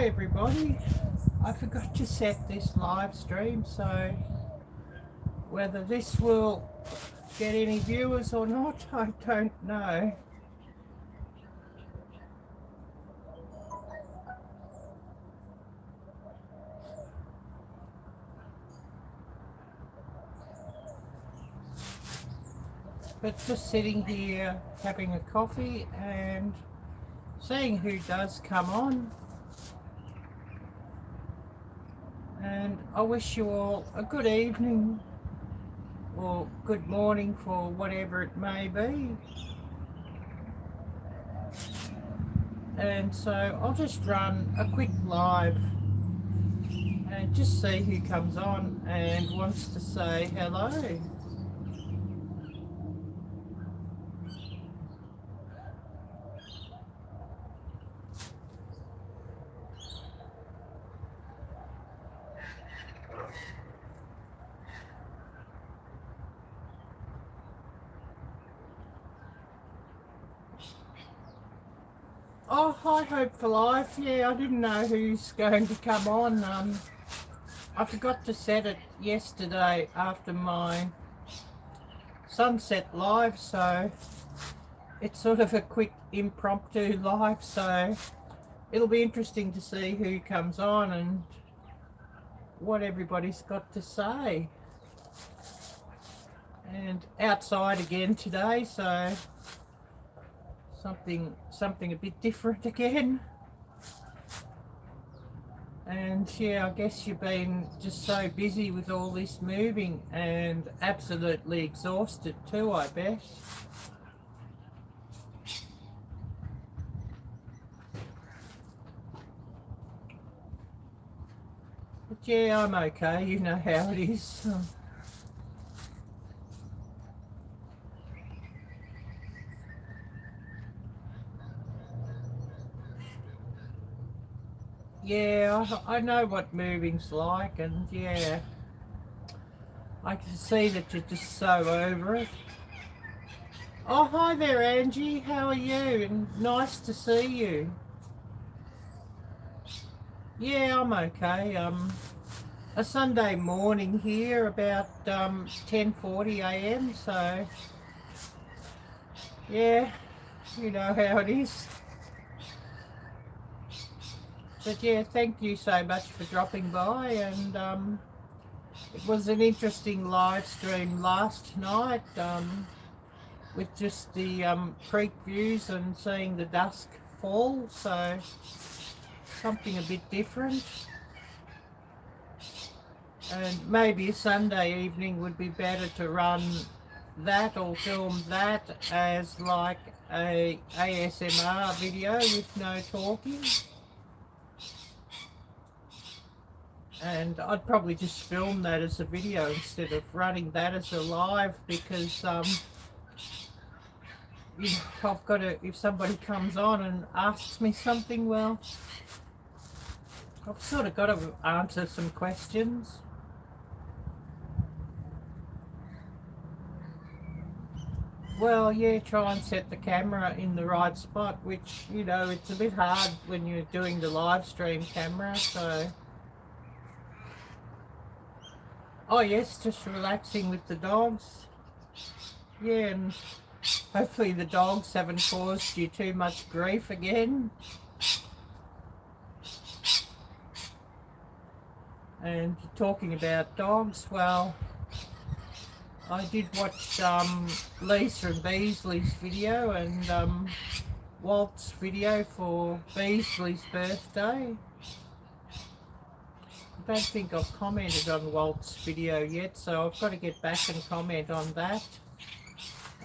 Hi everybody, I forgot to set this live stream, so whether this will get any viewers or not, I don't know. But just sitting here having a coffee and seeing who does come on. And I wish you all a good evening or good morning for whatever it may be. And so I'll just run a quick live and just see who comes on and wants to say hello. Oh, hi Hope for Life. Yeah, I didn't know who's going to come on. I forgot to set it yesterday after my sunset live, so it's sort of a quick impromptu live, so it'll be interesting to see who comes on and what everybody's got to say. And outside again today, so something a bit different again. And yeah, I guess you've been just so busy with all this moving and absolutely exhausted too, I bet. But yeah, I'm okay, you know how it is. Yeah, I know what moving's like, and yeah, I can see that you're just so over it. Oh, hi there, Angie. How are you? And nice to see you. Yeah, I'm okay. A Sunday morning here, about 10:40 a.m. So yeah, you know how it is. But yeah, thank you so much for dropping by, and it was an interesting live stream last night with just the creek views and seeing the dusk fall, so something a bit different. And maybe a Sunday evening would be better to run that or film that as like a ASMR video with no talking. And I'd probably just film that as a video instead of running that as a live, because I've got to, if somebody comes on and asks me something, well, I've sort of got to answer some questions. Well, yeah, try and set the camera in the right spot, which, you know, it's a bit hard when you're doing the live stream camera, so. Oh yes, just relaxing with the dogs. Yeah, and hopefully the dogs haven't caused you too much grief again. And talking about dogs, well, I did watch Lisa and Beasley's video and Walt's video for Beasley's birthday. I don't think I've commented on Walt's video yet, so I've got to get back and comment on that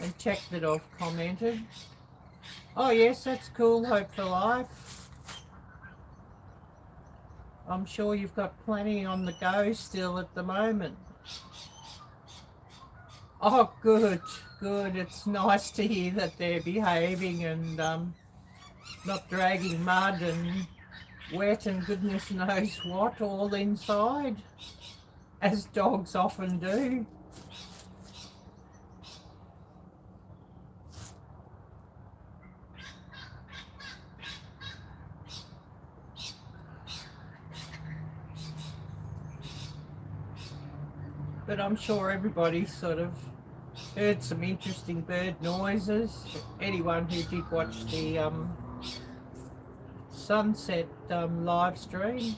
and check that I've commented. Oh yes, that's cool, Hope for Life. I'm sure you've got plenty on the go still at the moment. Oh good, good. It's nice to hear that they're behaving and not dragging mud and wet and goodness knows what all inside, as dogs often do. but I'm sure everybody sort of heard some interesting bird noises. Anyone who did watch the sunset live stream.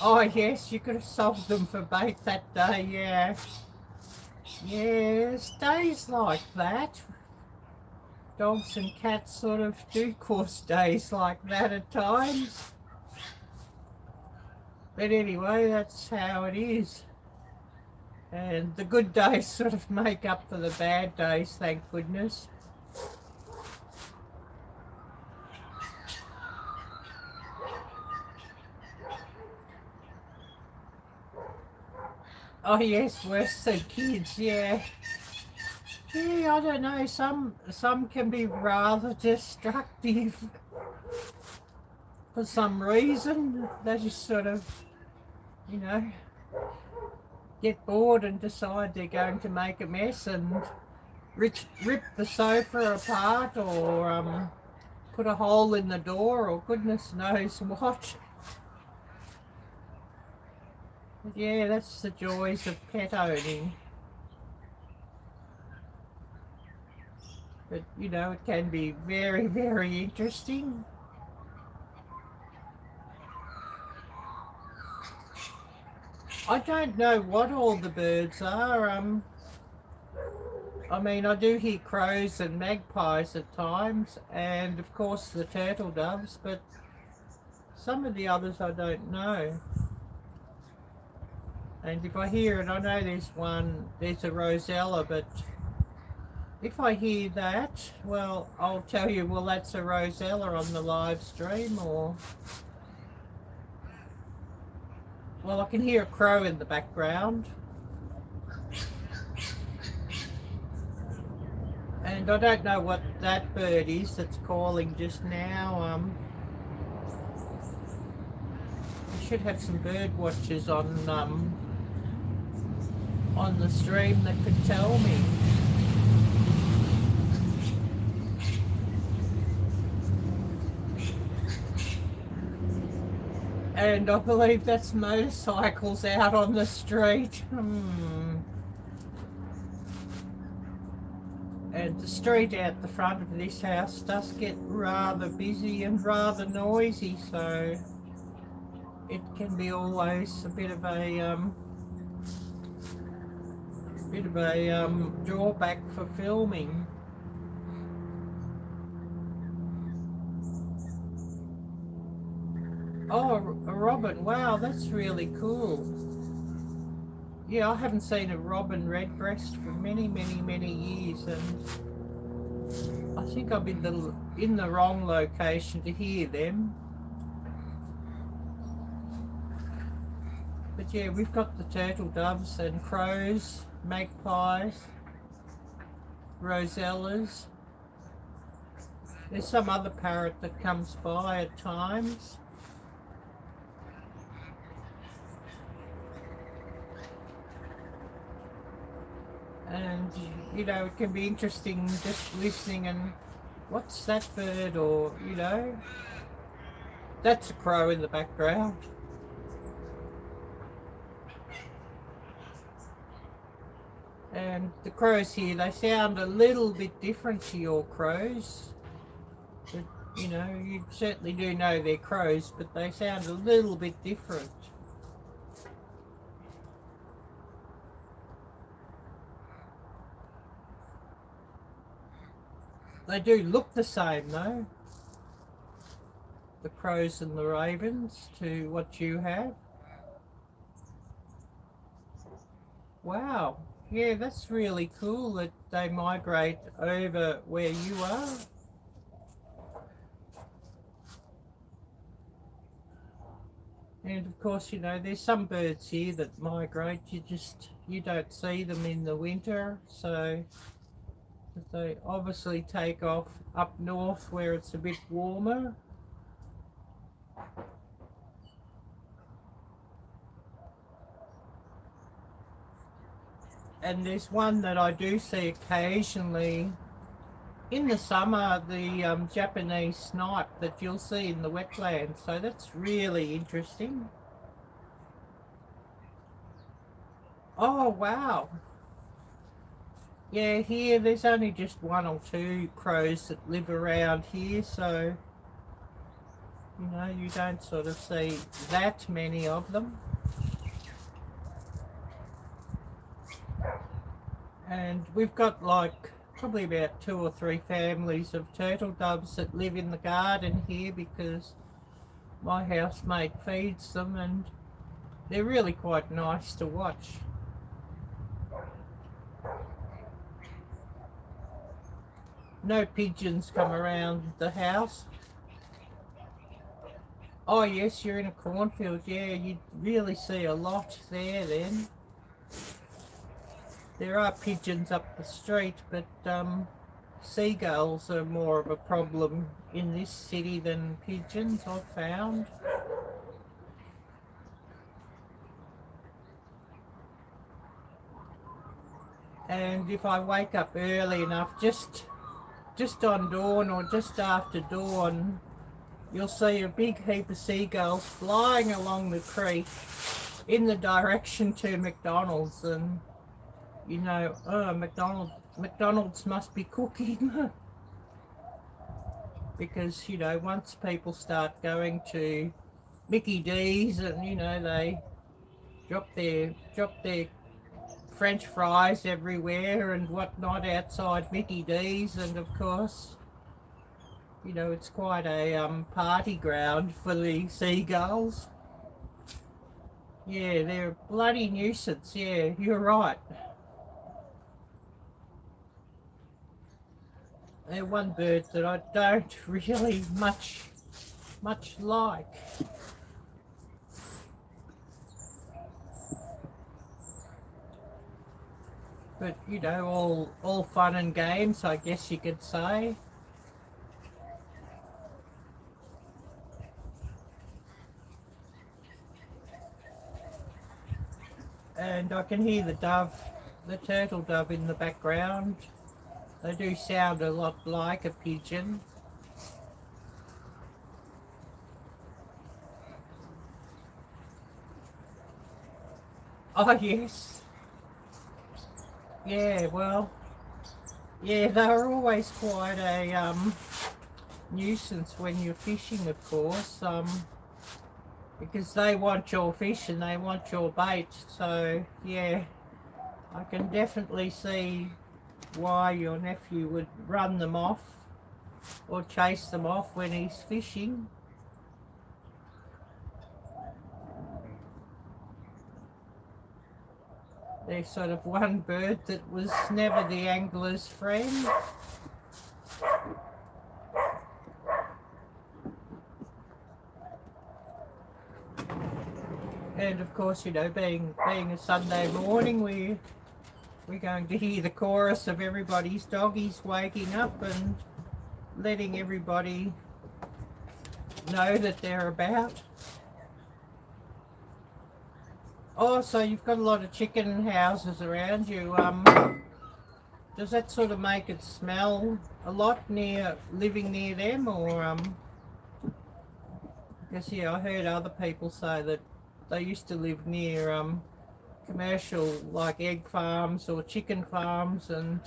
Oh yes, you could have sold them for bait that day, yeah. Yes, days like that. Dogs and cats sort of do cause days like that at times. But anyway, that's how it is. And the good days sort of make up for the bad days, thank goodness. Oh yes, worse than kids, yeah. Yeah, I don't know, some can be rather destructive for some reason. They just sort of, you know, get bored and decide they're going to make a mess and rip the sofa apart, or put a hole in the door, or goodness knows what. But yeah, that's the joys of pet owning. But you know, it can be very, very interesting. I don't know what all the birds are. I mean, I do hear crows and magpies at times, and of course the turtle doves, but some of the others I don't know. And if I hear it, I know there's a rosella, but if I hear that, well, I'll tell you, well, that's a rosella on the live stream, or... Well, I can hear a crow in the background. And I don't know what that bird is that's calling just now. I should have some bird watchers on the stream that could tell me. And I believe that's motorcycles out on the street. And the street out the front of this house does get rather busy and rather noisy, so it can be always a bit of a drawback for filming. Oh, a robin! Wow, that's really cool. Yeah, I haven't seen a robin redbreast for many, many, many years, and I think I'm in the wrong location to hear them. But yeah, we've got the turtle doves and crows, magpies, rosellas. There's some other parrot that comes by at times. And you know, it can be interesting just listening and what's that bird, or you know, that's a crow in the background. And the crows here, they sound a little bit different to your crows. But, you know, you certainly do know they're crows, but they sound a little bit different. They do look the same though, the crows and the ravens, to what you have. Wow, yeah, that's really cool that they migrate over where you are. And of course, you know, there's some birds here that migrate, you don't see them in the winter, so they obviously take off up north where it's a bit warmer. And there's one that I do see occasionally in the summer, the Japanese snipe that you'll see in the wetlands, so that's really interesting. Oh, wow. Yeah, here there's only just one or two crows that live around here, so, you know, you don't sort of see that many of them. And we've got like probably about 2 or 3 families of turtle doves that live in the garden here because my housemate feeds them, and they're really quite nice to watch. No pigeons come around the house. Oh yes, you're in a cornfield. Yeah, you really see a lot there then. There are pigeons up the street, but seagulls are more of a problem in this city than pigeons, I've found. And if I wake up early enough, just on dawn or just after dawn, you'll see a big heap of seagulls flying along the creek in the direction to McDonald's, and you know, oh, McDonald's must be cooking. Because, you know, once people start going to Mickey D's and, you know, they drop their French fries everywhere and whatnot outside Mickey D's, and of course, you know, it's quite a party ground for the seagulls. Yeah, they're a bloody nuisance. Yeah, you're right. They're one bird that I don't really much like. But, you know, all fun and games, I guess you could say. And I can hear the turtle dove in the background. They do sound a lot like a pigeon. Oh yes. Yeah, well, yeah, they're always quite a nuisance when you're fishing, of course, because they want your fish and they want your bait. So yeah, I can definitely see why your nephew would run them off or chase them off when he's fishing. They're sort of one bird that was never the angler's friend. And of course, you know, being a Sunday morning, we're going to hear the chorus of everybody's doggies waking up and letting everybody know that they're about. Oh, so you've got a lot of chicken houses around you. Does that sort of make it smell a lot living near them, or because yeah, I heard other people say that they used to live near commercial like egg farms or chicken farms, and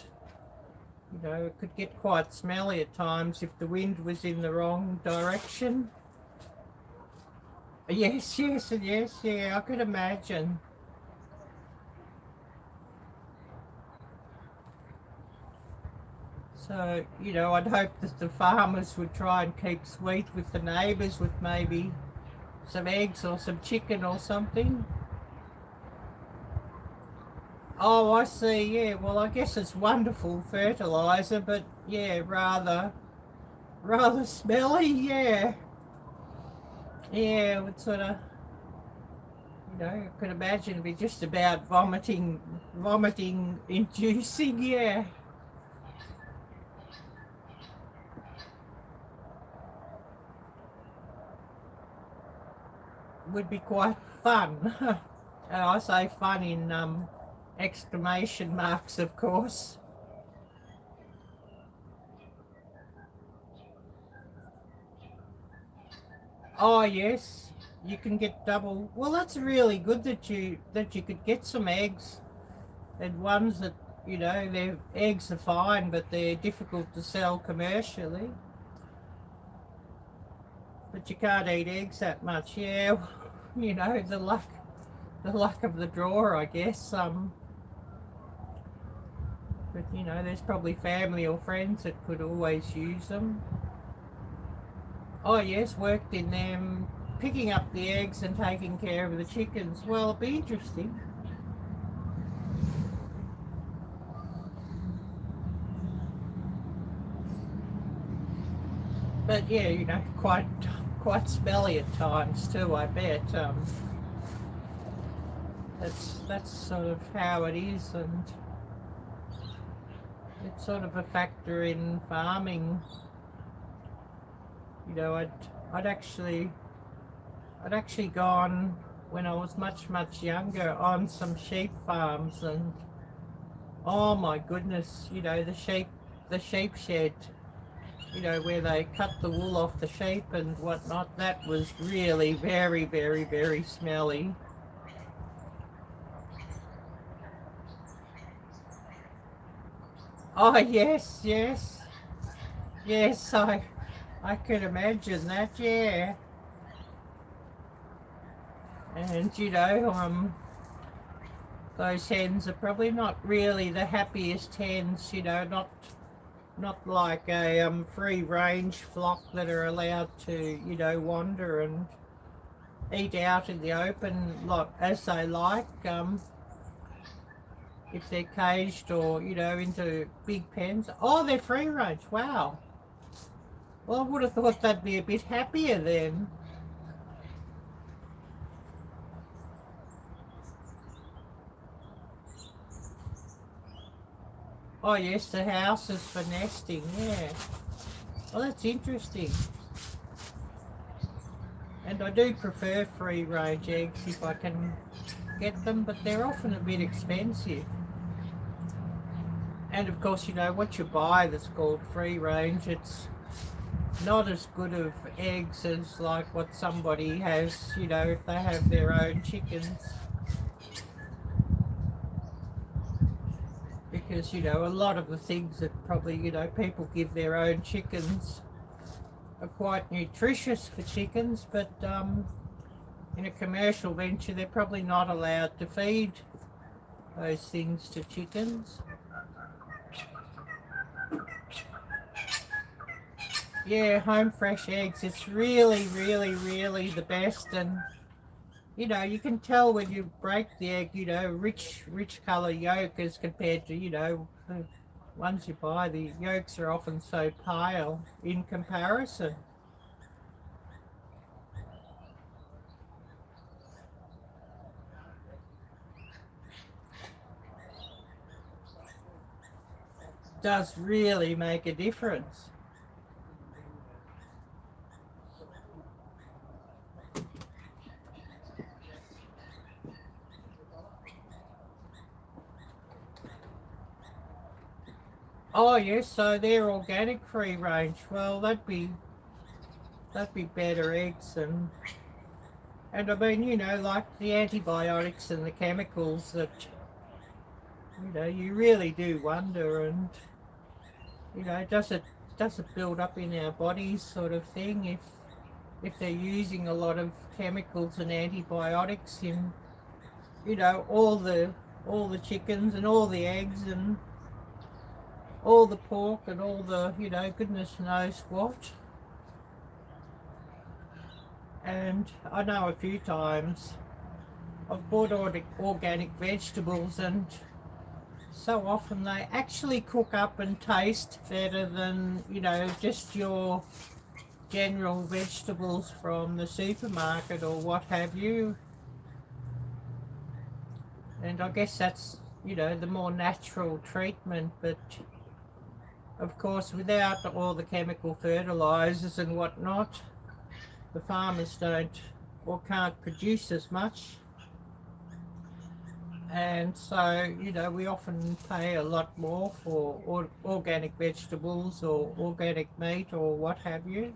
you know, it could get quite smelly at times if the wind was in the wrong direction. Yes, yes, yes, yeah, I could imagine. So, you know, I'd hope that the farmers would try and keep sweet with the neighbours with maybe some eggs or some chicken or something. Oh, I see, yeah, well, I guess it's wonderful fertiliser, but yeah, rather smelly, yeah. Yeah, it would sort of, you know, I could imagine it'd be just about vomiting inducing, yeah. Would be quite fun. I say fun in exclamation marks, of course. Oh yes, you can get double. Well, that's really good that you could get some eggs and ones that, you know, their eggs are fine, but they're difficult to sell commercially. But you can't eat eggs that much. Yeah, you know, the luck of the draw, I guess. But you know, there's probably family or friends that could always use them. Oh yes, worked in them, picking up the eggs and taking care of the chickens. Well, it'd be interesting. But yeah, you know, quite smelly at times too, I bet. That's sort of how it is, and it's sort of a factor in farming. You know, I'd actually gone when I was much younger on some sheep farms, and oh my goodness, you know, the sheep shed, you know, where they cut the wool off the sheep and whatnot, that was really very smelly. Oh yes, yes, I could imagine that, yeah. And you know, those hens are probably not really the happiest hens, you know, not like a free range flock that are allowed to, you know, wander and eat out in the open like as they like. If they're caged or, you know, into big pens. Oh, they're free range. Wow. Well, I would have thought they'd be a bit happier then. Oh yes, the house is for nesting, yeah. Well, that's interesting. And I do prefer free range eggs if I can get them, but they're often a bit expensive. And of course, you know, what you buy that's called free range, it's not as good of eggs as like what somebody has, you know, if they have their own chickens. Because, you know, a lot of the things that probably, you know, people give their own chickens are quite nutritious for chickens, but in a commercial venture they're probably not allowed to feed those things to chickens. Yeah, home fresh eggs, it's really the best. And you know, you can tell when you break the egg, you know, rich colour yolk as compared to, you know, the ones you buy. The yolks are often so pale in comparison. Does really make a difference. Oh yes, so they're organic free range. Well, that'd be better eggs. And I mean, you know, like the antibiotics and the chemicals that, you know, you really do wonder. And you know, does it build up in our bodies, sort of thing, if they're using a lot of chemicals and antibiotics in, you know, all the chickens and all the eggs and all the pork and all the, you know, goodness knows what. And I know a few times I've bought organic vegetables, and so often they actually cook up and taste better than, you know, just your general vegetables from the supermarket or what have you. And I guess that's, you know, the more natural treatment. But of course, without all the chemical fertilizers and whatnot, the farmers don't or can't produce as much. And so, you know, we often pay a lot more for organic vegetables or organic meat or what have you.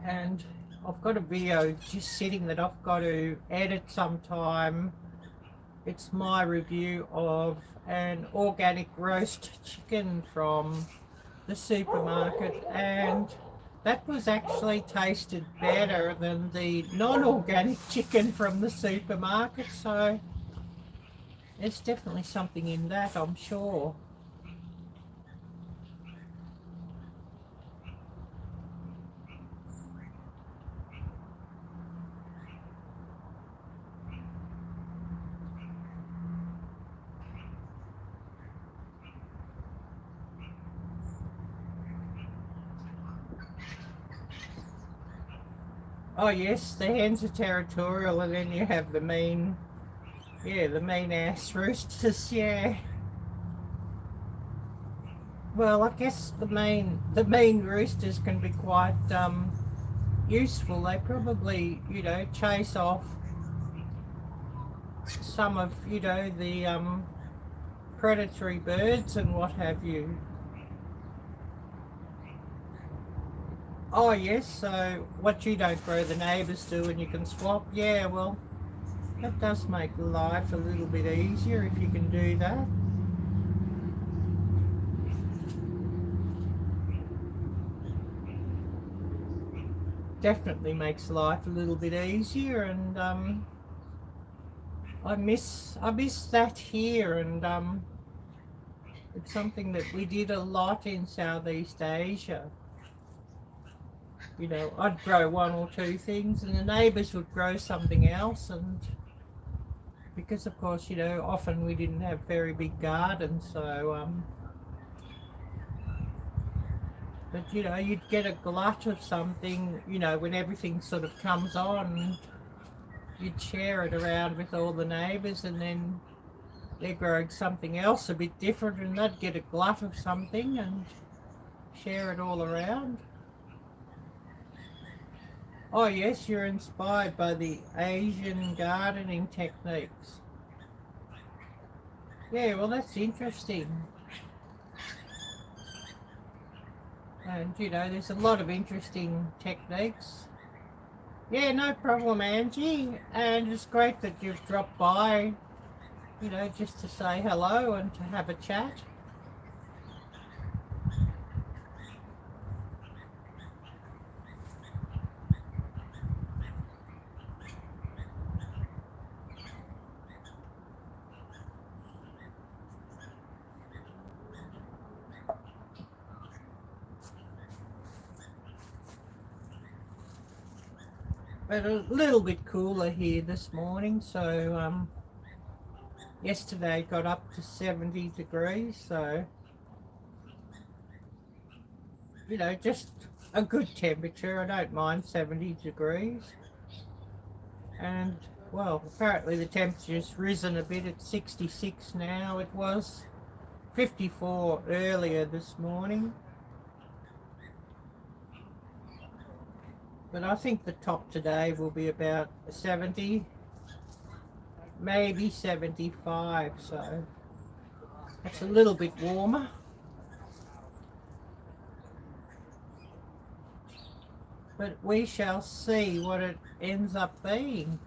And I've got a video just sitting that I've got to edit sometime. it's my review of an organic roast chicken from the supermarket, and that was actually tasted better than the non-organic chicken from the supermarket, so there's definitely something in that, I'm sure. Oh yes, the hens are territorial, and then you have the mean, yeah, the mean ass roosters, yeah. Well, I guess the mean roosters can be quite useful. They probably, you know, chase off some of, you know, the predatory birds and what have you. Oh yes, so what you don't grow, the neighbours do, and you can swap. Yeah, well, that does make life a little bit easier if you can do that. Definitely makes life a little bit easier, and I miss that here, and it's something that we did a lot in Southeast Asia. You know, I'd grow one or two things, and the neighbours would grow something else, and because of course, you know, often we didn't have very big gardens, so but you know, you'd get a glut of something, you know, when everything sort of comes on, you'd share it around with all the neighbours, and then they're growing something else a bit different, and they'd get a glut of something and share it all around. Oh yes, you're inspired by the Asian gardening techniques. Yeah, well that's interesting. And you know, there's a lot of interesting techniques. Yeah, no problem, Angie. And it's great that you've dropped by, you know, just to say hello and to have a chat. But a little bit cooler here this morning, so yesterday got up to 70 degrees, so you know, just a good temperature. I don't mind 70 degrees. And well, apparently the temperature's risen a bit at 66 now. It was 54 earlier this morning. But I think the top today will be about 70, maybe 75, so that's a little bit warmer. But we shall see what it ends up being.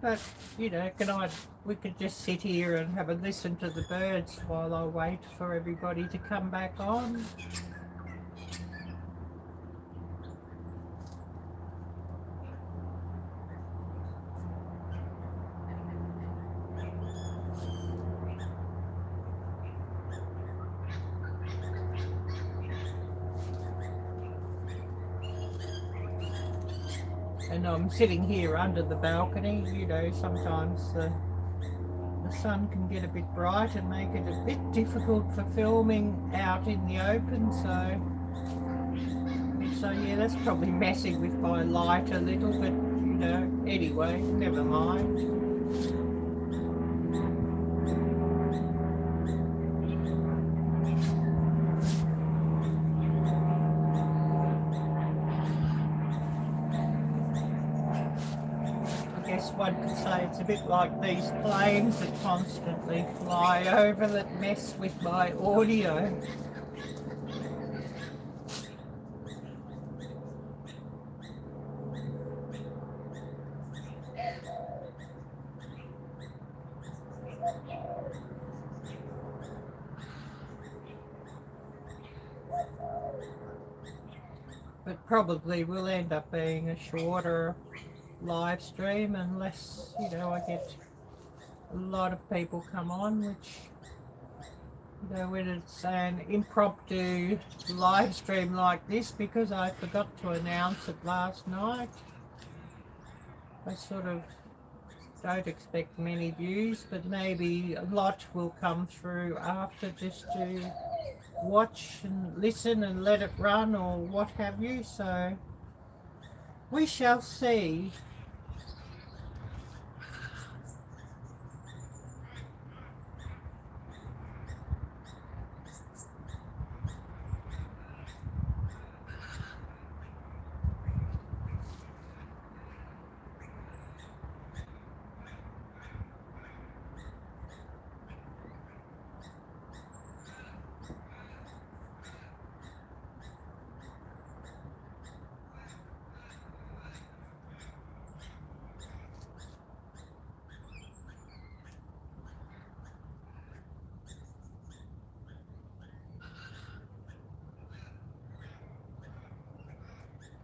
But, you know, we could just sit here and have a listen to the birds while I wait for everybody to come back on. And I'm sitting here under the balcony. You know, sometimes the sun can get a bit bright and make it a bit difficult for filming out in the open, so yeah, that's probably messing with my light a little, but you know, anyway, never mind. one could say it's a bit like these planes that constantly fly over that mess with my audio. But probably will end up being a shorter live stream unless, you know, I get a lot of people come on, which, you know, when it's an impromptu live stream like this, because I forgot to announce it last night, I sort of don't expect many views, but maybe a lot will come through after, just to watch and listen and let it run or what have you. So we shall see.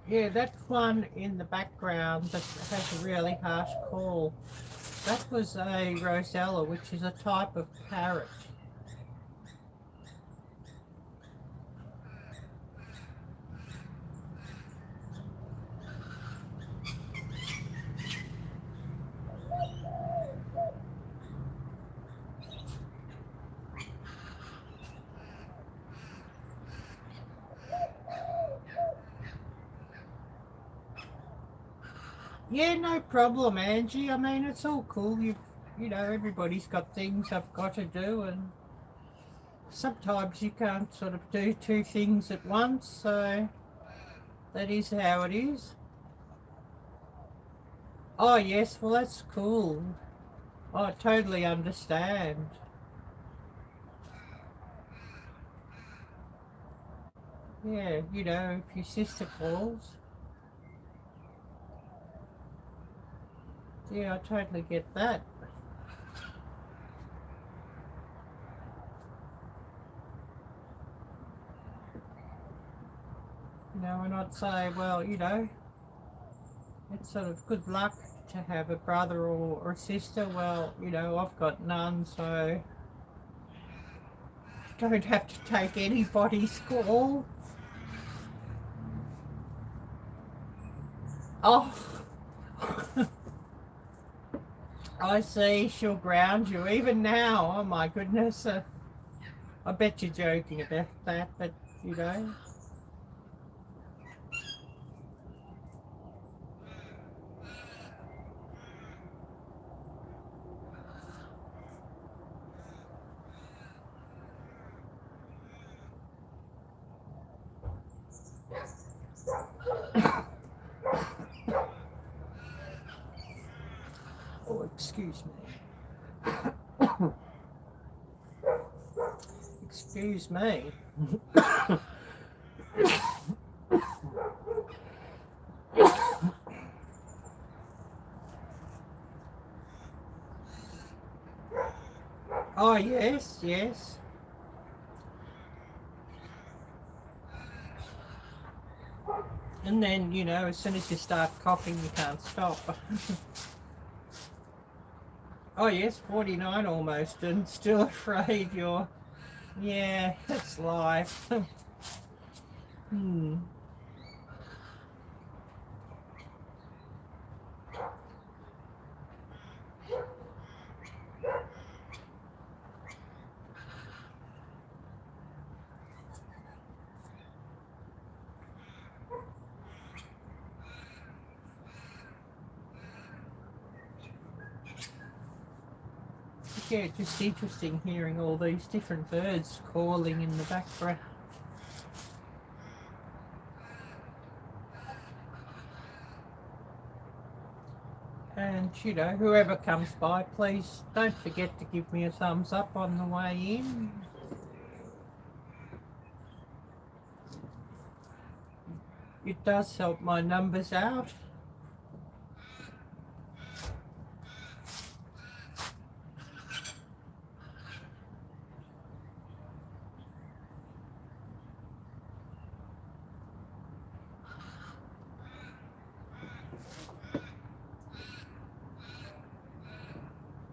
Yeah, that one in the background that has a really harsh call, that was a Rosella, which is a type of parrot. Yeah, no problem, Angie. I mean, it's all cool. You know, everybody's got things I've got to do, and sometimes you can't sort of do two things at once, so that is how it is. Oh, yes, well, that's cool. I totally understand. Yeah, you know, if your sister calls. Yeah, I totally get that. You know, and I'd say, well, you know, it's sort of good luck to have a brother or a sister. Well, you know, I've got none, so don't have to take anybody's call. Oh, I see, she'll ground you even now. Oh my goodness. I bet you're joking about that, but you know. Oh, excuse me. Excuse me. Oh, yes, yes. And then, you know, as soon as you start coughing, you can't stop. Oh, yes, 49 almost, and still afraid you're... Yeah, that's life. Hmm. Yeah, just interesting hearing all these different birds calling in the background. And, you know, whoever comes by, please don't forget to give me a thumbs up on the way in. It does help my numbers out.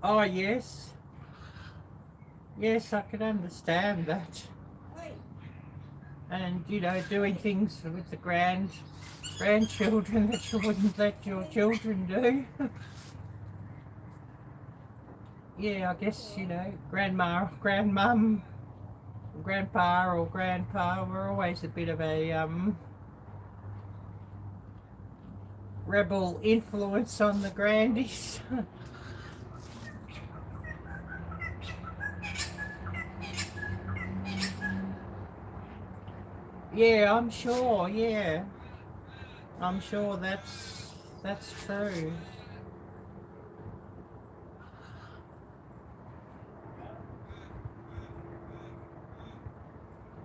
Oh, yes. Yes, I can understand that. And, you know, doing things with the grandchildren that you wouldn't let your children do. Yeah, I guess, you know, grandma, grandmum, grandpa or grandpa were always a bit of a rebel influence on the grandies. Yeah, I'm sure, yeah. I'm sure that's true.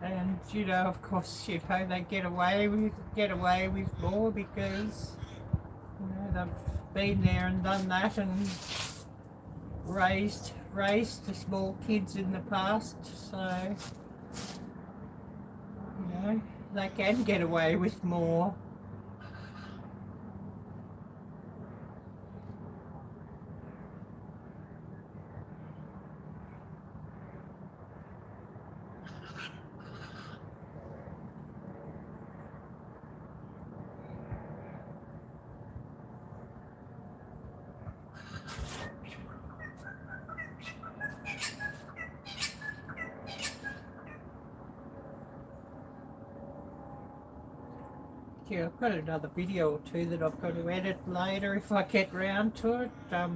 And, you know, of course, you know, they get away with more because, you know, they've been there and done that and raised the small kids in the past, so, you know, they can get away with more. Yeah, I've got another video or two that I've got to edit later if I get round to it. So,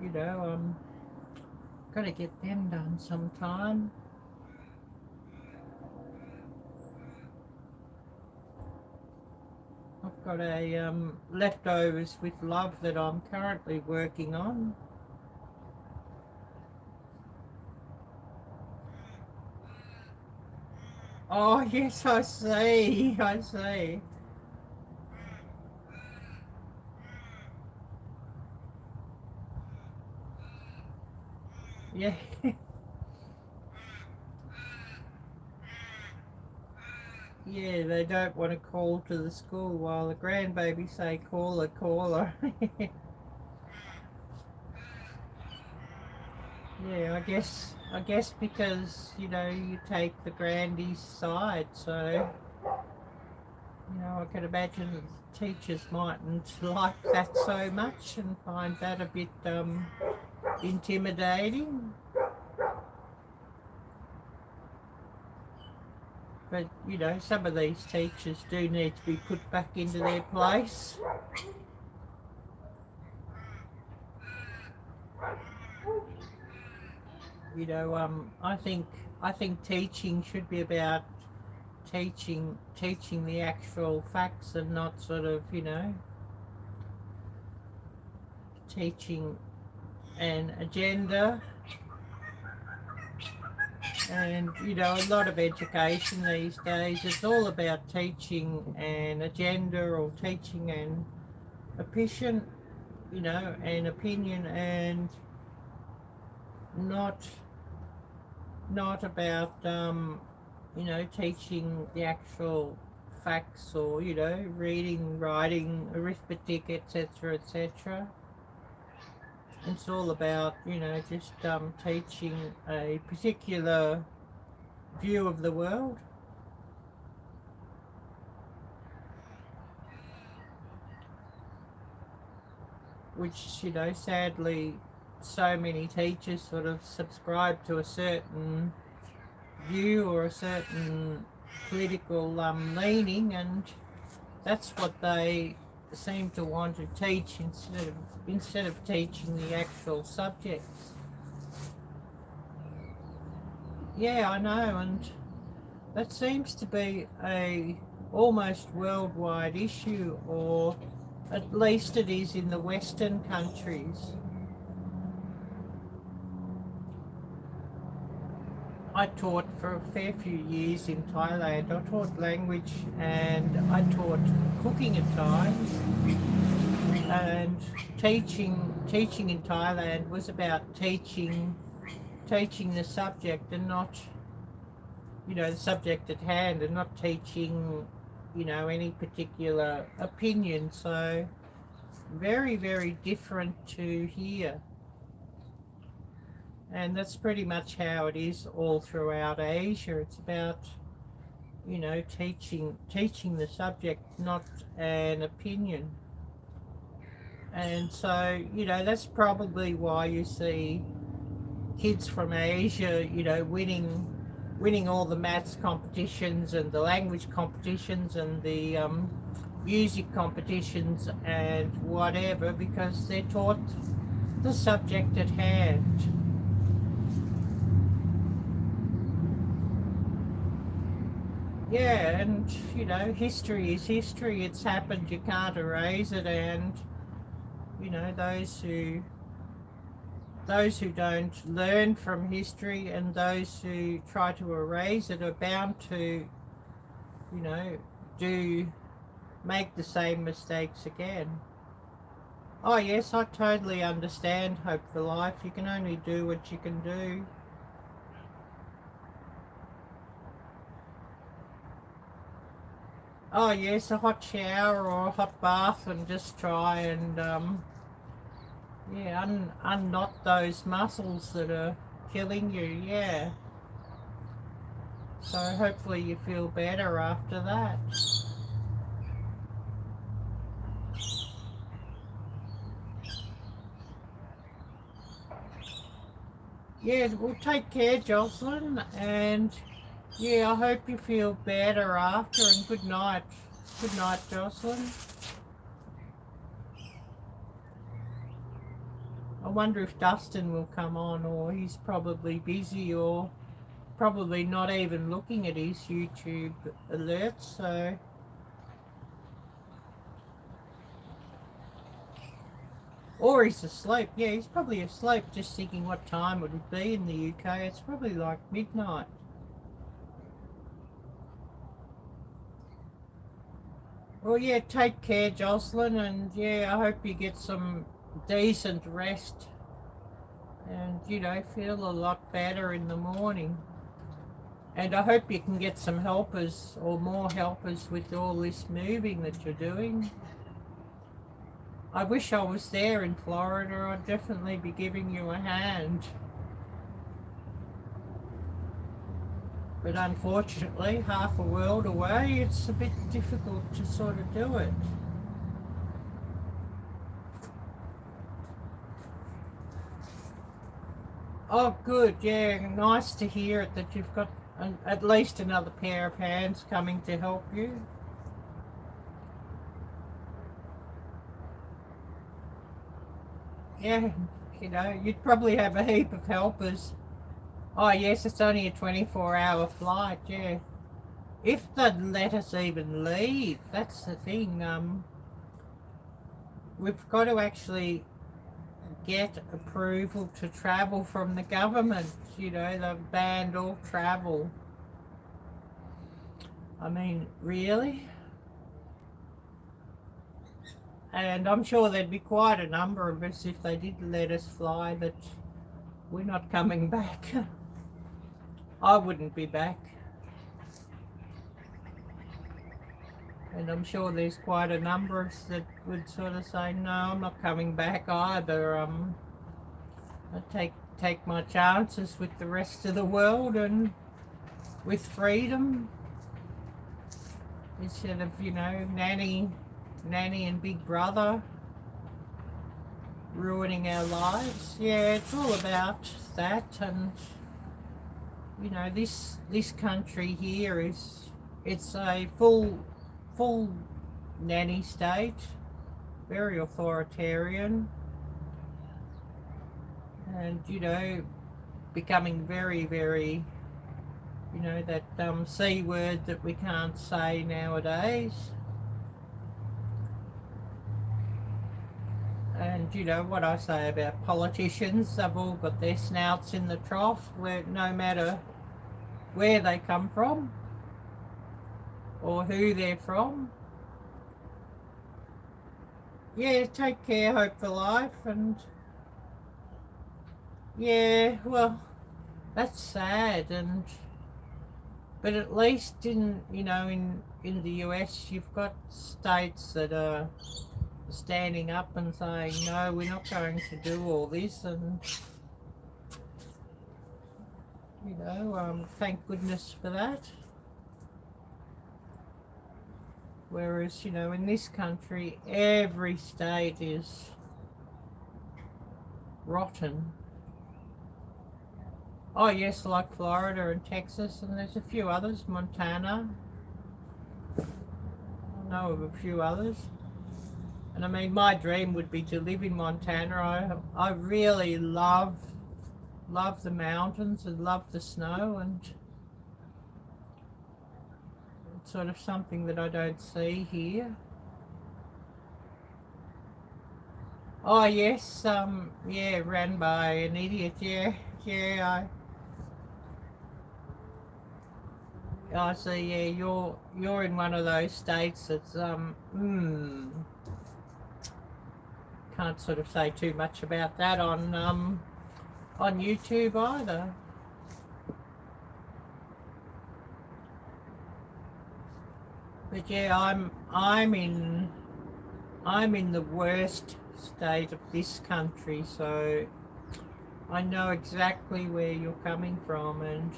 you know, got to get them done sometime. I've got a leftovers with love that I'm currently working on. Oh yes, I see. I see. Yeah. Yeah, they don't want to call to the school while the grandbabies say call her, call her. Yeah, I guess because, you know, you take the grandy's side, so, you know, I can imagine that teachers mightn't like that so much and find that a bit intimidating. But, you know, some of these teachers do need to be put back into their place. You know, I think teaching should be about teaching the actual facts and not sort of, you know, teaching an agenda. And, you know, a lot of education these days, it's all about teaching an agenda or teaching an opinion, you know, an opinion, and not about, you know, teaching the actual facts or, you know, reading, writing, arithmetic, etc., etc. It's all about, you know, just teaching a particular view of the world. Which, you know, sadly, so many teachers sort of subscribe to a certain view or a certain political leaning, and that's what they seem to want to teach instead of teaching the actual subjects. Yeah, I know, and that seems to be a almost worldwide issue, or At least it is in the Western countries. I taught for a fair few years in Thailand. I taught language and I taught cooking at times. And teaching in Thailand was about teaching the subject and not, the subject at hand, and not teaching, any particular opinion. So very, very different to here. And that's pretty much how it is all throughout Asia. It's about, teaching the subject, not an opinion. And so, that's probably why you see kids from Asia, winning all the maths competitions and the language competitions and the music competitions and whatever, because they're taught the subject at hand. Yeah, and history is history. It's happened, you can't erase it. And those who don't learn from history and those who try to erase it are bound to make the same mistakes again. Oh yes, I totally understand Hope for Life. You can only do what you can do. Oh yes, a hot shower or a hot bath, and just try and unknot those muscles that are killing you. Yeah. So hopefully you feel better after that. Yeah, well, take care, Jocelyn, and yeah, I hope you feel better after, and good night. Good night, Jocelyn. I wonder if Dustin will come on, or he's probably busy, or probably not even looking at his YouTube alerts, so... Or he's asleep. Yeah, he's probably asleep, just thinking what time would it be in the UK. It's probably like midnight. Well, yeah, take care, Jocelyn, and yeah, I hope you get some decent rest and, feel a lot better in the morning. And I hope you can get some helpers or more helpers with all this moving that you're doing. I wish I was there in Florida. I'd definitely be giving you a hand. But unfortunately, half a world away, it's a bit difficult to sort of do it. Oh, good. Yeah, nice to hear it, that you've got at least another pair of hands coming to help you. Yeah, you'd probably have a heap of helpers. Oh yes, it's only a 24-hour flight, yeah. If they'd let us even leave, that's the thing. We've got to actually get approval to travel from the government. They've banned all travel. I mean, really? And I'm sure there'd be quite a number of us if they did let us fly, but we're not coming back. I wouldn't be back. And I'm sure there's quite a number of us that would sort of say, no, I'm not coming back either. I take my chances with the rest of the world and with freedom, instead of, nanny and Big Brother ruining our lives. Yeah, it's all about that. And this country here it's a full nanny state, very authoritarian, and becoming very, very, that C word that we can't say nowadays. And you know what I say about politicians, they've all got their snouts in the trough, where no matter where they come from or who they're from. Yeah, take care, hope for life. And yeah, well, that's sad. And but at least in, you know, in the US, you've got states that are standing up and saying, no, we're not going to do all this. And you know, thank goodness for that. Whereas, you know, in this country, every state is rotten. Oh yes, like Florida and Texas, and there's a few others, Montana. I know of a few others. And I mean, my dream would be to live in Montana. I really love the mountains and love the snow, and it's sort of something that I don't see here. Oh yes, yeah, ran by an idiot. Yeah, I see. Yeah, you're in one of those states that's can't sort of say too much about that on YouTube either. But yeah, I'm in the worst state of this country, so I know exactly where you're coming from. And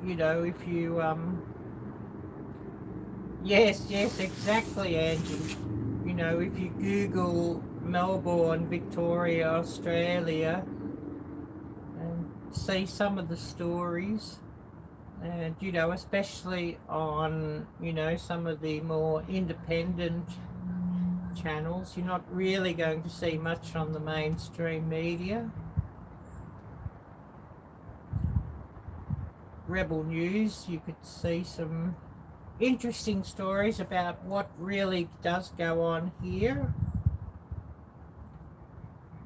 you know, if you yes, exactly, Angie. You know, if you Google Melbourne, Victoria, Australia, and see some of the stories, and you know, especially on, you know, some of the more independent channels, you're not really going to see much on the mainstream media. Rebel News, you could see some interesting stories about what really does go on here.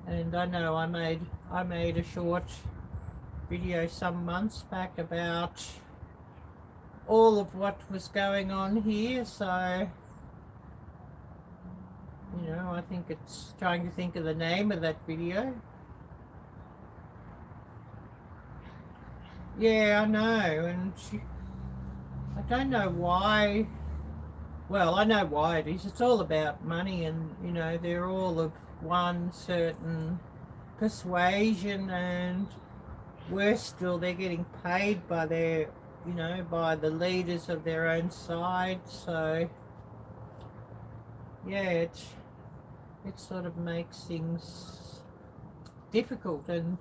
And I know I made a short video some months back about all of what was going on here, so you know, I think it's trying to think of the name of that video. Yeah, I know, and I don't know why. Well, I know why it is. It's all about money, and you know, they're all of one certain persuasion, and worse still, they're getting paid by their, you know, by the leaders of their own side. So yeah, it sort of makes things difficult. And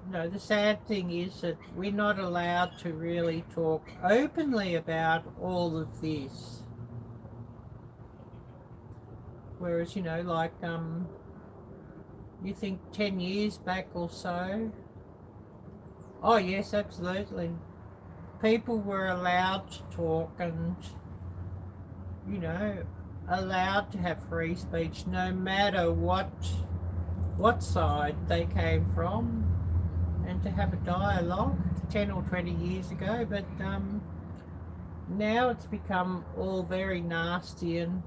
you know, the sad thing is that we're not allowed to really talk openly about all of this. Whereas, you know, like, you think 10 years back or so, oh yes, absolutely, people were allowed to talk and, you know, allowed to have free speech no matter what side they came from, and to have a dialogue 10 or 20 years ago. But now it's become all very nasty, and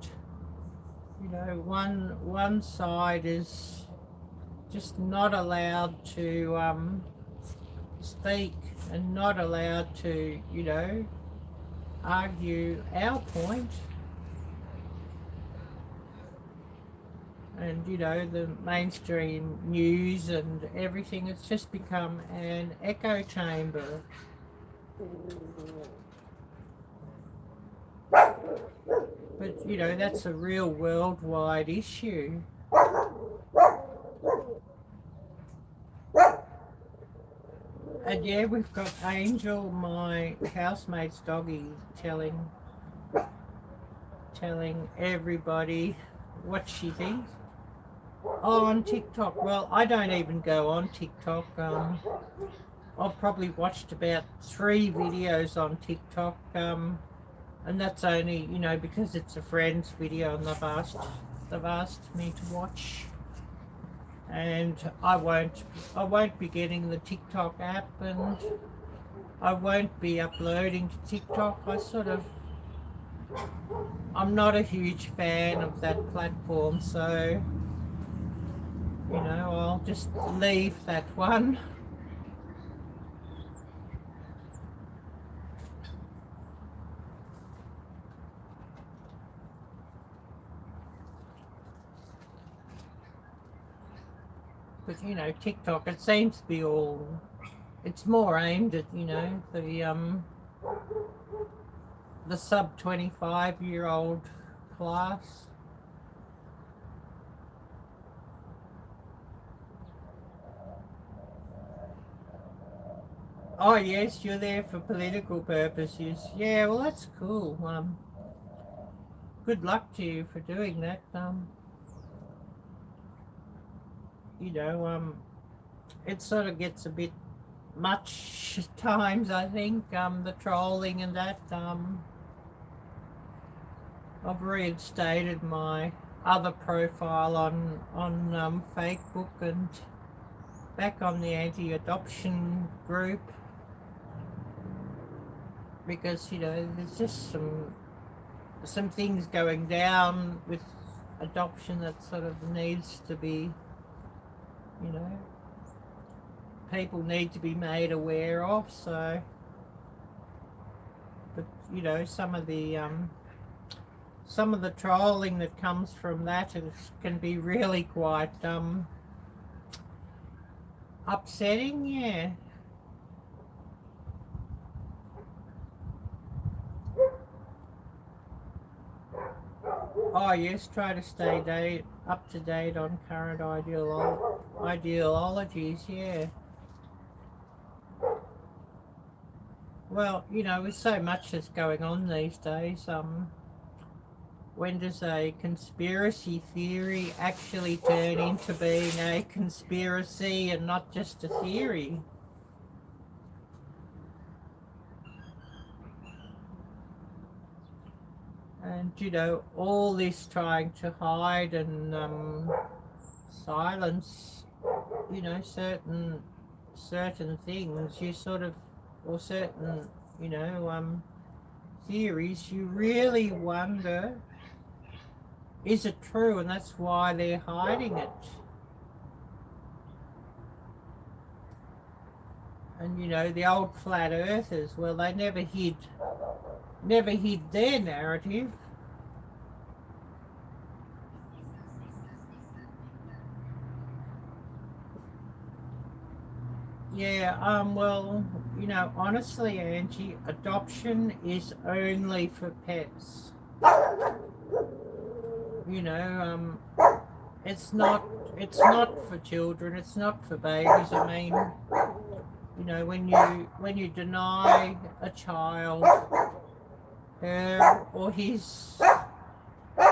you know, one side is just not allowed to speak, and not allowed to, you know, argue our point. And you know, the mainstream news and everything, it's just become an echo chamber. But you know, that's a real worldwide issue. And yeah, we've got Angel, my housemate's doggy, telling everybody what she thinks. Oh, on TikTok. Well, I don't even go on TikTok. I've probably watched about 3 videos on TikTok, and that's only, you know, because it's a friend's video and they've asked they've asked me to watch, and I won't be getting the TikTok app, and I won't be uploading to TikTok. I'm not a huge fan of that platform, so I'll just leave that one. But TikTok, it seems to be it's more aimed at the sub 25-year-old class. Oh yes, you're there for political purposes. Yeah, well that's cool. Good luck to you for doing that. It sort of gets a bit much at times, I think, the trolling and that. I've reinstated my other profile on Facebook and back on the anti-adoption group, because there's just some things going down with adoption that sort of needs to be, people need to be made aware of. So, but some of the trolling that comes from that can be really quite upsetting. Yeah. Oh yes, try to stay up to date on current ideologies. Yeah. Well, with so much that's going on these days, when does a conspiracy theory actually turn into being a conspiracy and not just a theory? And all this trying to hide and silence certain things, you sort of, or certain theories, you really wonder, is it true? And that's why they're hiding it. And the old flat earthers, well, they never hid their narrative. Yeah, well, honestly, Angie, adoption is only for pets. It's not for children, it's not for babies. I mean, when you deny a child her or his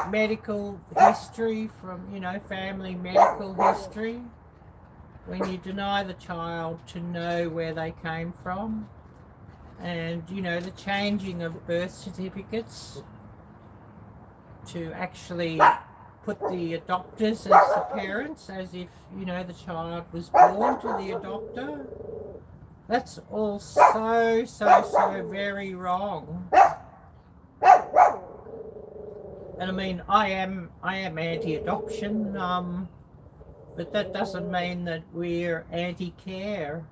medical history from, family medical history, when you deny the child to know where they came from, and the changing of birth certificates to actually put the adopters as the parents, as if the child was born to the adopter, that's all so very wrong. And I mean, I am anti-adoption, but that doesn't mean that we're anti-care.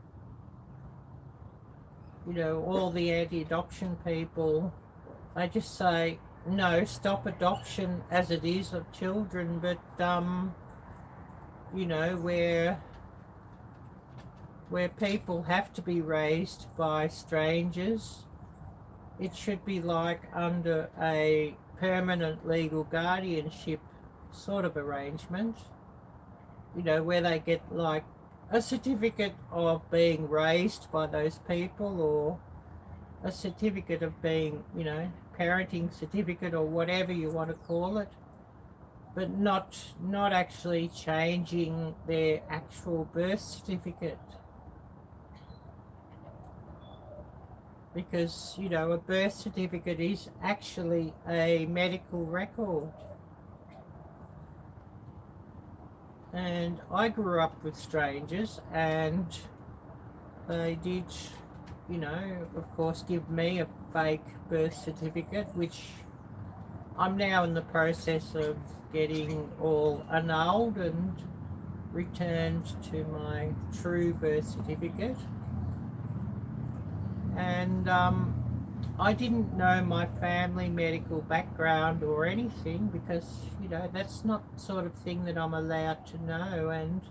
All the anti-adoption people, they just say, no, stop adoption as it is of children, but where people have to be raised by strangers, it should be like under a permanent legal guardianship sort of arrangement, where they get like a certificate of being raised by those people, or a certificate of being, parenting certificate, or whatever you want to call it, but not actually changing their actual birth certificate. Because, a birth certificate is actually a medical record. And I grew up with strangers, and they did, you know, of course, give me a fake birth certificate, which I'm now in the process of getting all annulled and returned to my true birth certificate. And I didn't know my family medical background or anything because, you know, that's not the sort of thing that I'm allowed to know. And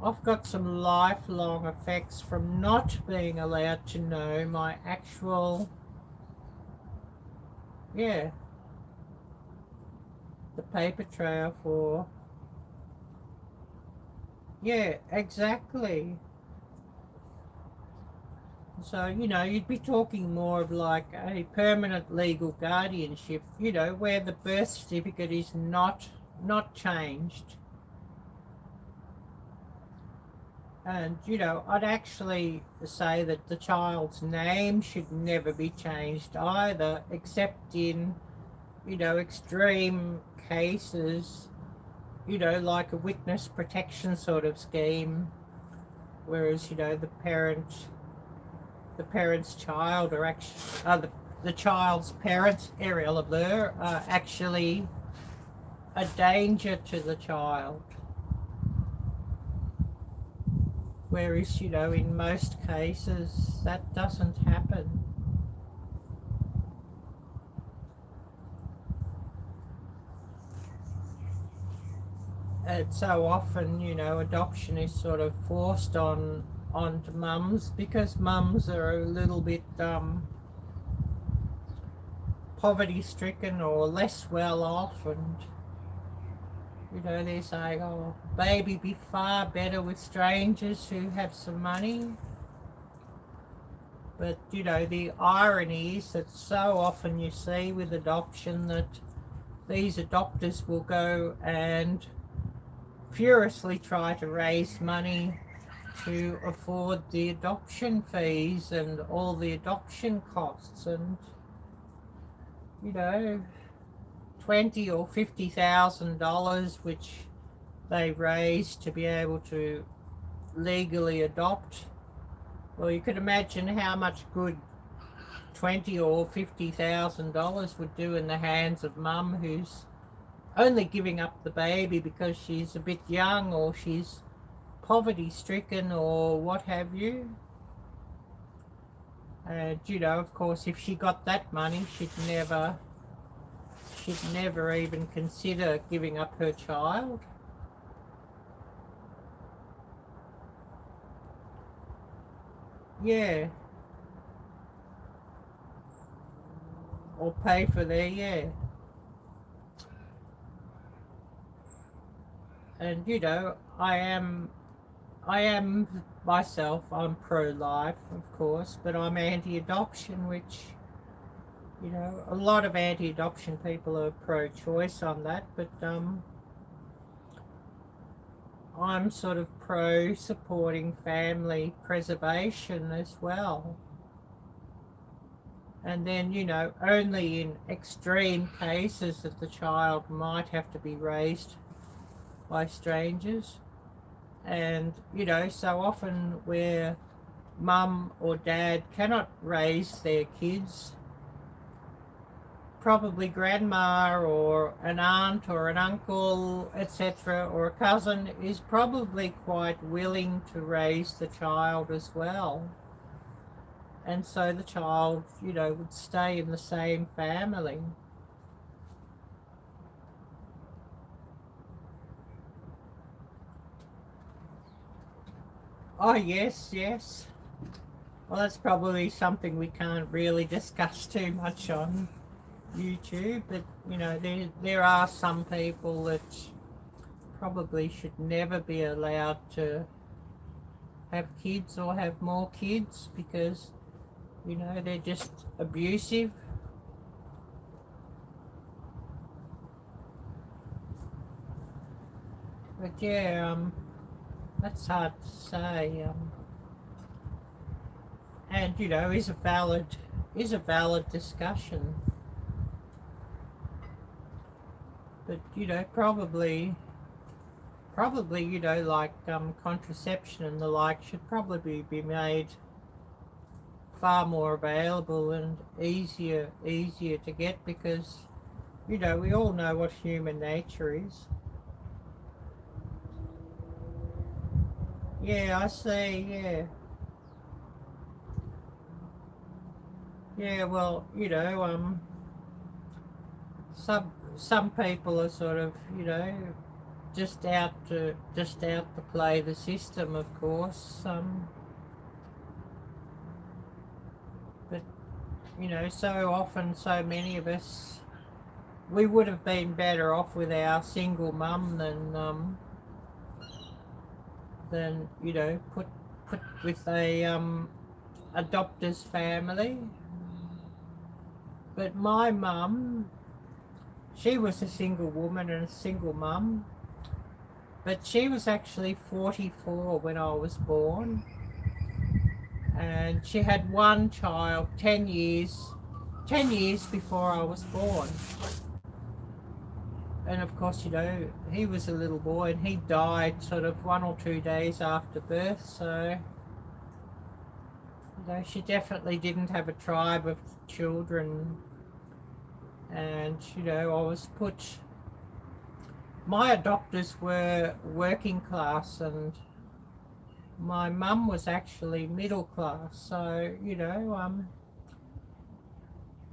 I've got some lifelong effects from not being allowed to know my actual, yeah, the paper trail for, yeah, exactly. So, you know, you'd be talking more of like a permanent legal guardianship, you know, where the birth certificate is not changed. And, you know, I'd actually say that the child's name should never be changed either, except in, you know, extreme cases, you know, like a witness protection sort of scheme, whereas, you know, the parent's child or actually the child's parents, Arielle-Viking, are actually a danger to the child. Whereas, you know, in most cases that doesn't happen. And so often, you know, adoption is sort of forced onto mums because mums are a little bit poverty stricken or less well off, and you know, they're saying, oh, baby be far better with strangers who have some money. But, you know, the irony is that so often you see with adoption that these adopters will go and furiously try to raise money to afford the adoption fees and all the adoption costs, and, you know, $20,000 or $50,000 which they raise to be able to legally adopt. Well, you could imagine how much good $20,000 or $50,000 would do in the hands of mum who's only giving up the baby because she's a bit young or she's poverty stricken or what have you. And, you know, of course, if she got that money, she'd never even consider giving up her child. Yeah. Or pay for their, yeah. And, you know, I am myself, I'm pro-life, of course, but I'm anti-adoption, which, you know, a lot of anti-adoption people are pro-choice on that, but I'm sort of pro-supporting family preservation as well. And then, you know, only in extreme cases that the child might have to be raised by strangers. And, you know, so often where mum or dad cannot raise their kids, probably grandma or an aunt or an uncle, etc., or a cousin is probably quite willing to raise the child as well. And so the child, you know, would stay in the same family. Oh, yes, yes. Well, that's probably something we can't really discuss too much on YouTube, but, you know, there are some people that probably should never be allowed to have kids or have more kids because, you know, they're just abusive. But yeah, that's hard to say. And, you know, is a valid discussion. But, you know, probably probably, you know, like contraception and the like should probably be made far more available and easier to get, because, you know, we all know what human nature is. Yeah, I see, yeah. Yeah, well, you know, some people are sort of, you know, just out to play the system, of course. But you know, so often, so many of us, we would have been better off with our single mum than you know, put with a adopter's family. But my mum, she was a single woman and a single mum, but she was actually 44 when I was born, and she had one child 10 years before I was born. And of course, you know, he was a little boy and he died sort of 1 or 2 days after birth, so you know, she definitely didn't have a tribe of children. And you know, I was put, my adopters were working class and my mum was actually middle class, so you know,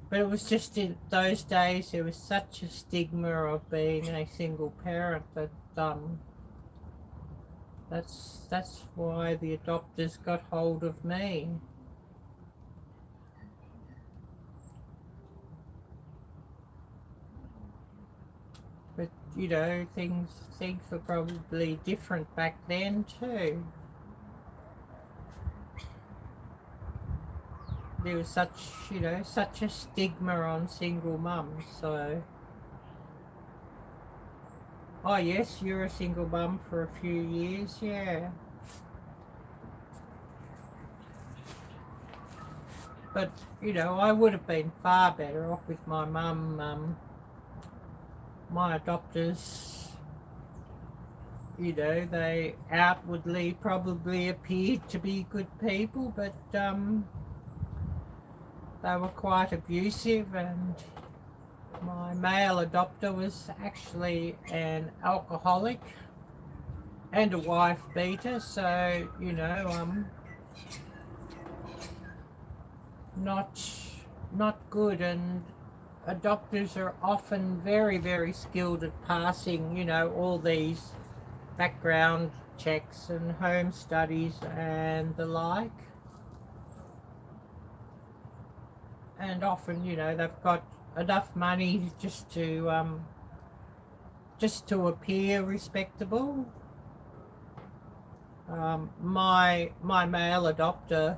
but it was just in those days there was such a stigma of being a single parent that that's why the adopters got hold of me. But you know, things were probably different back then too. There was such, you know, such a stigma on single mums. So, oh yes, you're a single mum for a few years, yeah. But you know, I would have been far better off with my mum. My adopters, you know, they outwardly probably appeared to be good people, but they were quite abusive, and my male adopter was actually an alcoholic and a wife beater, so you know, not good. And adopters are often very skilled at passing, you know, all these background checks and home studies and the like. And often, you know, they've got enough money just to appear respectable. My male adopter,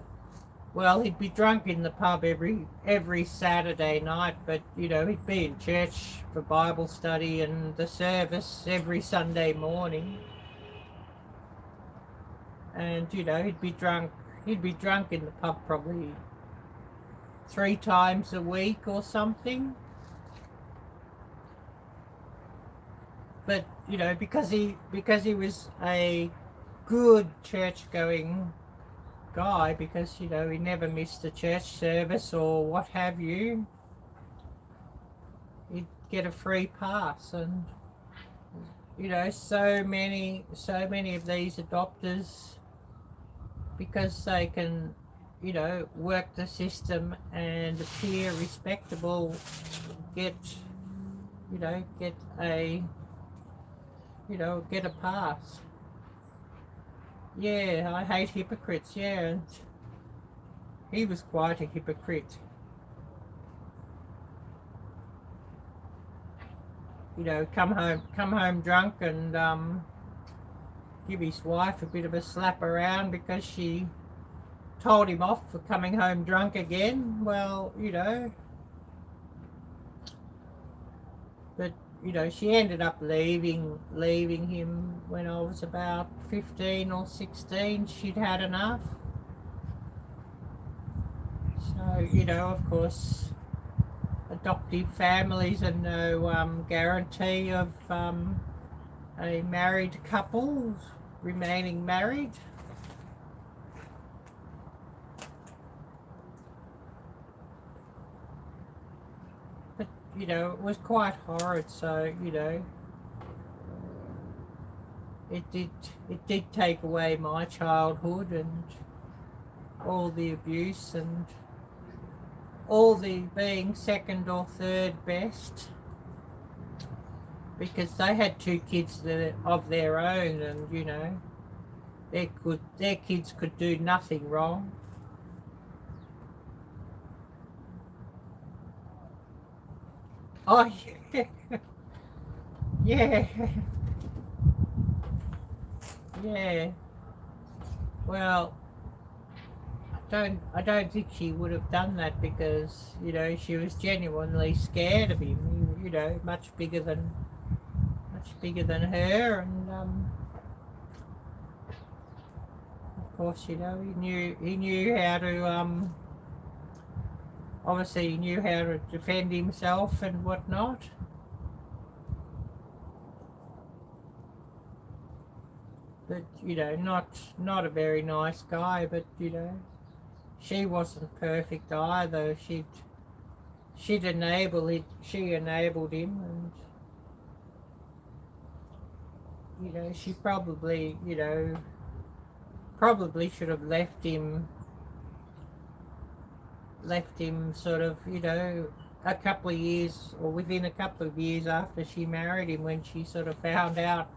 well, he'd be drunk in the pub every Saturday night, but you know, he'd be in church for Bible study and the service every Sunday morning. And you know, he'd be drunk in the pub probably 3 times a week or something. But you know, because he was a good church going guy, because you know, he never missed a church service or what have you, he'd get a free pass. And you know, so many of these adopters, because they can, you know, work the system and appear respectable, get a pass. Yeah, I hate hypocrites, yeah, and he was quite a hypocrite. You know, come home drunk and give his wife a bit of a slap around because she told him off for coming home drunk again. Well, you know, but you know, she ended up leaving him when I was about 15 or 16. She'd had enough. So, you know, of course, adoptive families are no guarantee of a married couple remaining married. But, you know, it was quite horrid, so, you know, it did take away my childhood and all the abuse and all the being second or third best, because they had 2 kids of their own, and you know, their kids could do nothing wrong. Oh yeah. Yeah. Yeah. Well, I don't think she would have done that, because you know, she was genuinely scared of him. You know, much bigger than her, and of course, you know, he knew how to obviously he knew how to defend himself and whatnot. But you know, not a very nice guy. But you know, she wasn't perfect either. She'd enable it. She enabled him, and you know, she probably, you know, should have left him sort of, you know, a couple of years, or within a couple of years after she married him, when she sort of found out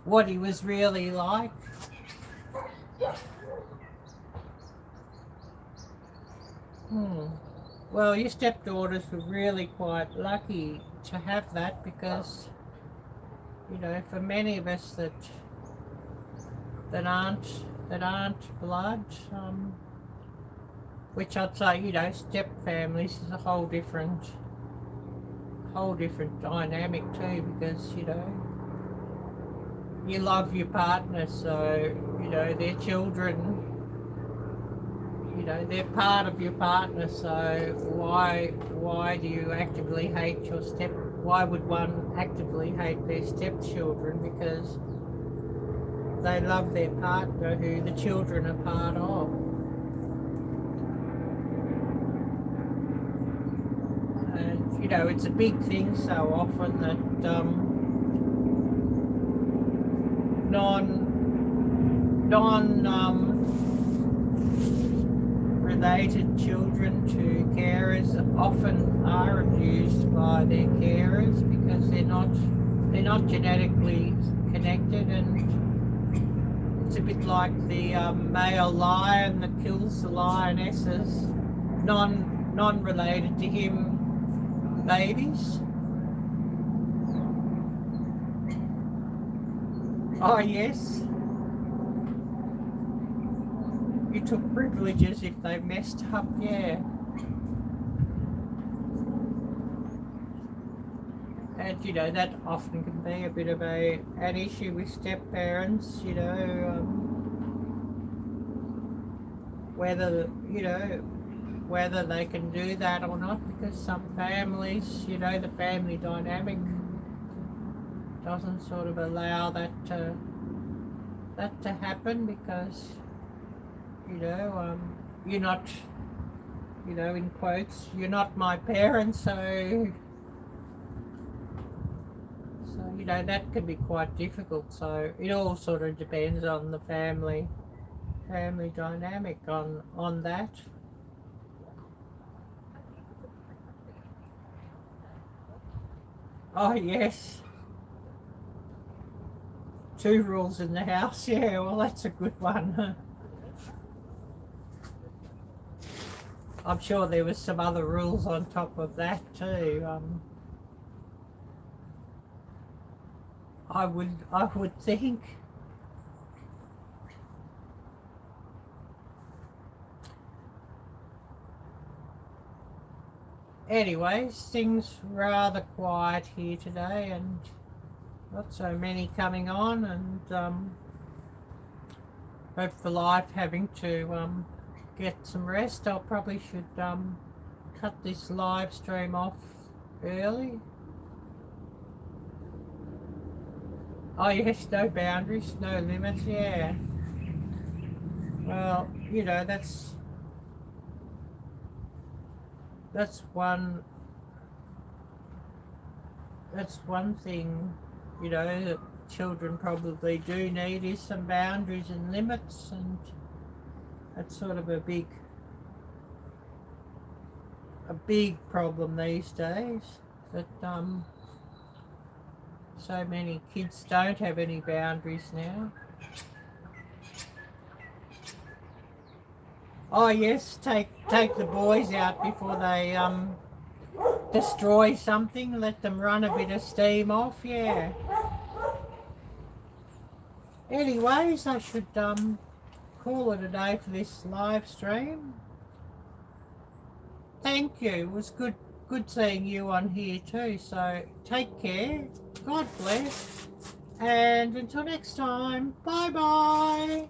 what he was really like. Well, your stepdaughters were really quite lucky to have that, because you know, for many of us that aren't blood, which I'd say, you know, step families is a whole different dynamic too, because you know, you love your partner, so you know, their children, you know, they're part of your partner, so why do you actively hate your why would one actively hate their stepchildren? Because they love their partner, who the children are part of. And you know, it's a big thing so often that non related children to carers often are abused by their carers, because they're not genetically connected, and it's a bit like the male lion that kills the lionesses, non-related to him babies. Oh yes. You took privileges if they messed up, yeah. And you know, that often can be a bit of an issue with step parents, you know, whether they can do that or not, because some families, you know, the family dynamic doesn't sort of allow that to happen, because you know, you're not, you know, in quotes, you're not my parents, so you know, that can be quite difficult. So it all sort of depends on the family dynamic on that. Oh yes. 2 rules in the house, yeah, well that's a good one. I'm sure there was some other rules on top of that too. I would think. Anyways, things rather quiet here today, and not so many coming on, and hope for life having to get some rest. I probably should cut this live stream off early. Oh yes, no boundaries, no limits, yeah. Well, you know, that's one thing, you know, that children probably do need is some boundaries and limits, and that's sort of a big problem these days, that so many kids don't have any boundaries now. Oh yes, take the boys out before they destroy something, let them run a bit of steam off, yeah. Anyways, I should call it a day for this live stream. Thank you. It was good seeing you on here too. So take care. God bless. And until next time, bye bye.